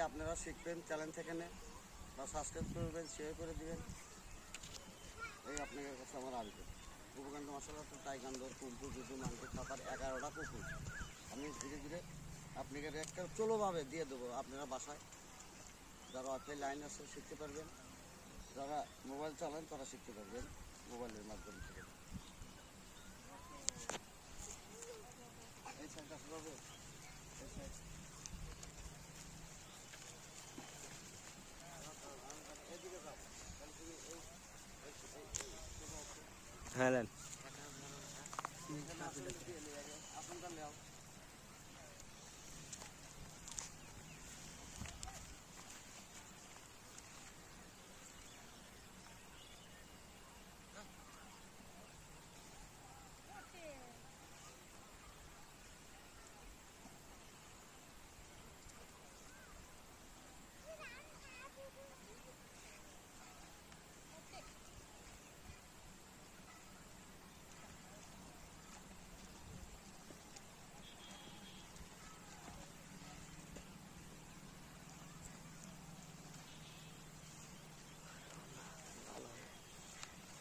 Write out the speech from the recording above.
আপনারা শিখবেন চ্যালেঞ্জ এখানে, বা সাবস্ক্রাইব করবেন, শেয়ার করে দিবেন, এই আপনাদের কাছে আমার আবেদন। উপকান্ত মশলা তো টাইগান্দর কুম্পু জুজু মাংস খাবার 11টা পুকুর আমি ধীরে ধীরে আপনাকে একটা চলোভাবে দিয়ে দেবো। আপনারা বাসায় যারা ওয়াইফাই লাইন আছে শিখতে পারবেন, যারা মোবাইল চালান তারা শিখতে পারবেন মোবাইলের মাধ্যমে থেকে। এই সাইডটা হবে, এই সাইড এদিকে যাও, হ্যাঁ দেন।